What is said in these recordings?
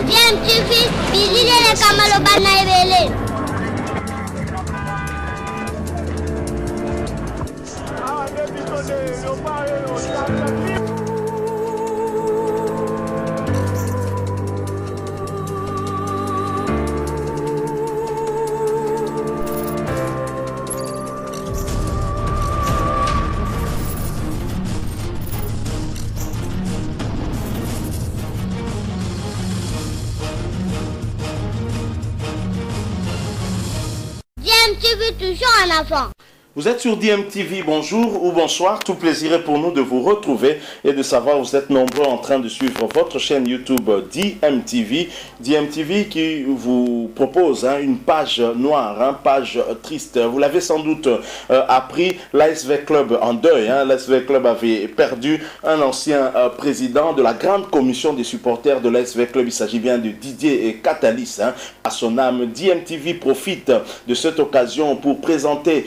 DMTV, Bilile Kamalo Banaibele. DMTV toujours en avant. Vous êtes sur DMTV, bonjour ou bonsoir, tout plaisir est pour nous de vous retrouver et de savoir vous êtes nombreux en train de suivre votre chaîne YouTube DMTV. DMTV qui vous propose une page noire, une page triste. Vous l'avez sans doute appris, l'ASV Club en deuil. L'ASV Club avait perdu un ancien président de la grande commission des supporters de l'ASV Club. Il s'agit bien de Didier Catalis, à son âme. DMTV profite de cette occasion pour présenter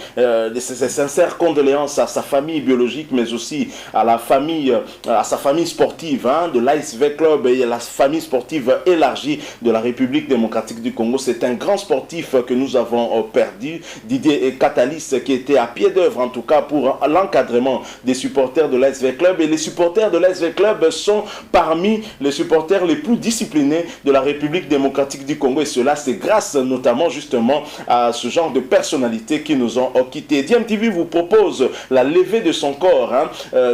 ses sincères condoléances à sa famille biologique, mais aussi à la famille, à sa famille sportive de l'ASV Club et à la famille sportive élargie de la République démocratique du Congo. C'est un grand sportif que nous avons perdu, Didier Catalis, qui était à pied d'œuvre en tout cas pour l'encadrement des supporters de l'ASV Club. Et les supporters de l'ASV Club sont parmi les supporters les plus disciplinés de la République démocratique du Congo. Et cela, c'est grâce notamment justement à ce genre de personnalités qui nous ont quittés. DMTV vous propose la levée de son corps.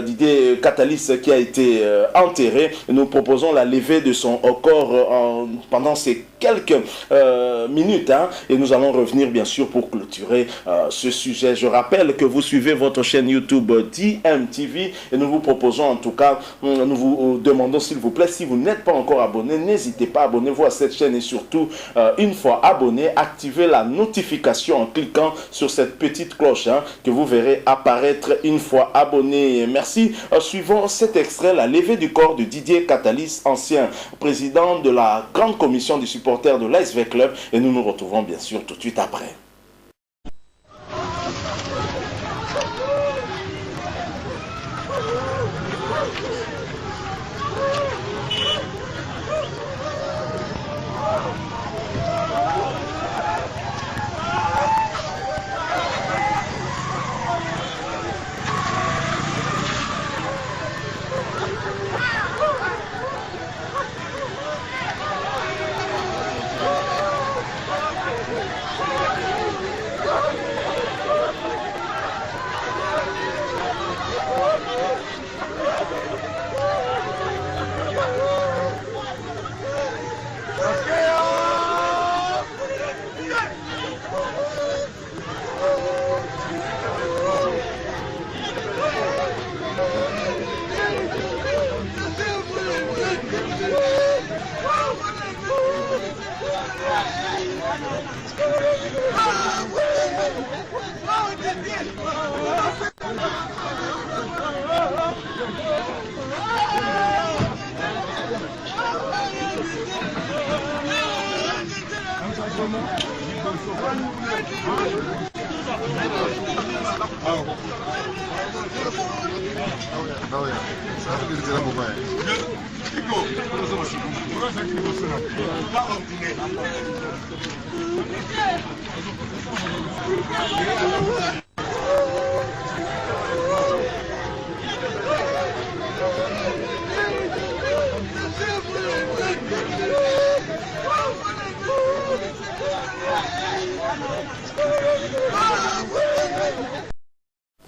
Didier Catalis qui a été enterré. Nous proposons la levée de son corps pendant ces quelques minutes. Et nous allons revenir bien sûr pour clôturer ce sujet. Je rappelle que vous suivez votre chaîne YouTube DMTV et nous vous proposons en tout cas, nous vous demandons s'il vous plaît, si vous n'êtes pas encore abonné, n'hésitez pas, abonnez-vous à cette chaîne et surtout, une fois abonné, activez la notification en cliquant sur cette petite cloche que vous verrez apparaître une fois abonné. Merci. Suivons cet extrait, la levée du corps de Didier Catalis, ancien président de la grande commission des supporters de l'ASV Club, et nous nous retrouvons bien sûr tout de suite après.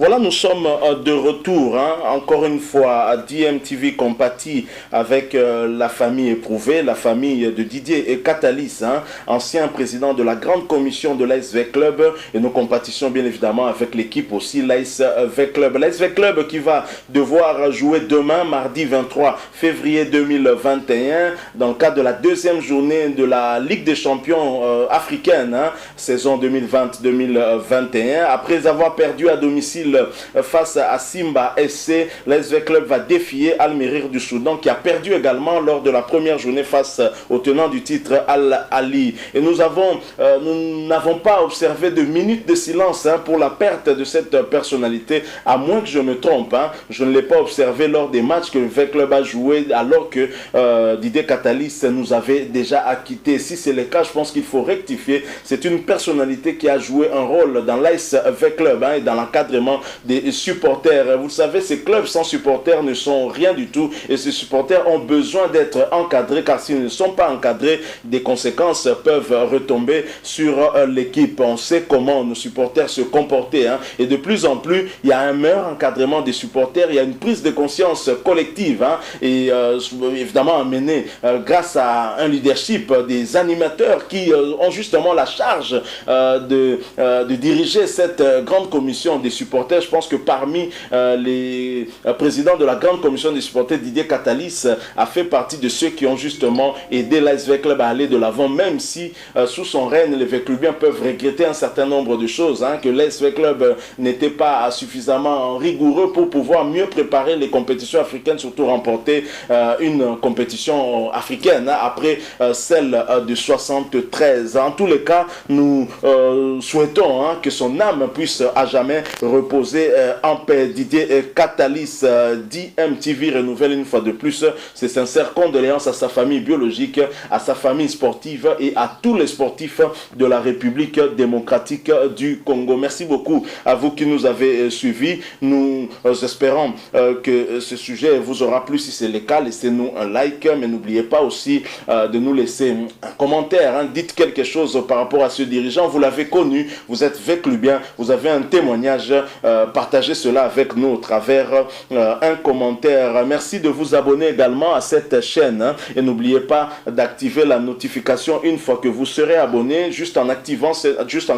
Voilà, nous sommes de retour, encore une fois, à DMTV compatit avec la famille éprouvée, la famille de Didier Catalis, ancien président de la grande commission de l'ASV Club, et nous compatissons bien évidemment avec l'équipe aussi, l'ASV Club. L'ASV Club qui va devoir jouer demain, mardi 23 février 2021, dans le cadre de la deuxième journée de la Ligue des champions africaine, saison 2020-2021, après avoir perdu à domicile Lille face à Simba SC. L'ASV Club va défier Al Merrikh du Soudan qui a perdu également lors de la première journée face au tenant du titre Al Ali. Et nous n'avons pas observé de minute de silence pour la perte de cette personnalité, à moins que je me trompe. Je ne l'ai pas observé lors des matchs que le V Club a joué alors que Didier Catalys nous avait déjà acquitté. Si c'est le cas, je pense qu'il faut rectifier. C'est une personnalité qui a joué un rôle dans l'ASV Club et dans l'encadrement des supporters. Vous savez, ces clubs sans supporters ne sont rien du tout et ces supporters ont besoin d'être encadrés, car s'ils ne sont pas encadrés, des conséquences peuvent retomber sur l'équipe. On sait comment nos supporters se comporter et de plus en plus, il y a un meilleur encadrement des supporters, il y a une prise de conscience collective et évidemment amenée grâce à un leadership des animateurs qui ont justement la charge de diriger cette grande commission des supporters. Je pense que parmi les présidents de la grande commission des supporters, Didier Catalys a fait partie de ceux qui ont justement aidé l'ASV Club à aller de l'avant, même si sous son règne, les Véclubiens peuvent regretter un certain nombre de choses, que l'ASV Club n'était pas suffisamment rigoureux pour pouvoir mieux préparer les compétitions africaines, surtout remporter une compétition africaine après celle de 73. En tous les cas, nous souhaitons que son âme puisse à jamais reposer en paix. Didier Catalys, DMTV renouvelle une fois de plus ses sincères condoléances à sa famille biologique, à sa famille sportive et à tous les sportifs de la République démocratique du Congo. Merci beaucoup à vous qui nous avez suivis. Nous espérons que ce sujet vous aura plu. Si c'est le cas, laissez-nous un like, mais n'oubliez pas aussi de nous laisser un commentaire. Dites quelque chose par rapport à ce dirigeant. Vous l'avez connu, vous êtes Véclubien, vous avez un témoignage, partagez cela avec nous au travers un commentaire. Merci de vous abonner également à cette chaîne et n'oubliez pas d'activer la notification une fois que vous serez abonné, juste en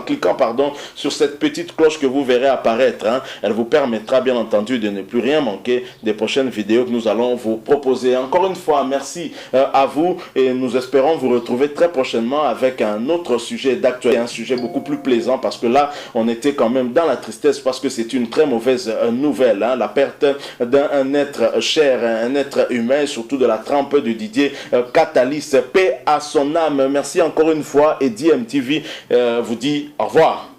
cliquant sur cette petite cloche que vous verrez apparaître. Elle vous permettra bien entendu de ne plus rien manquer des prochaines vidéos que nous allons vous proposer. Encore une fois, merci à vous et nous espérons vous retrouver très prochainement avec un autre sujet d'actualité, un sujet beaucoup plus plaisant, parce que là, on était quand même dans la tristesse parce que c'est une très mauvaise nouvelle, la perte d'un être cher, un être humain, surtout de la trempe de Didier Catalys. Paix à son âme. Merci encore une fois et DMTV vous dit au revoir.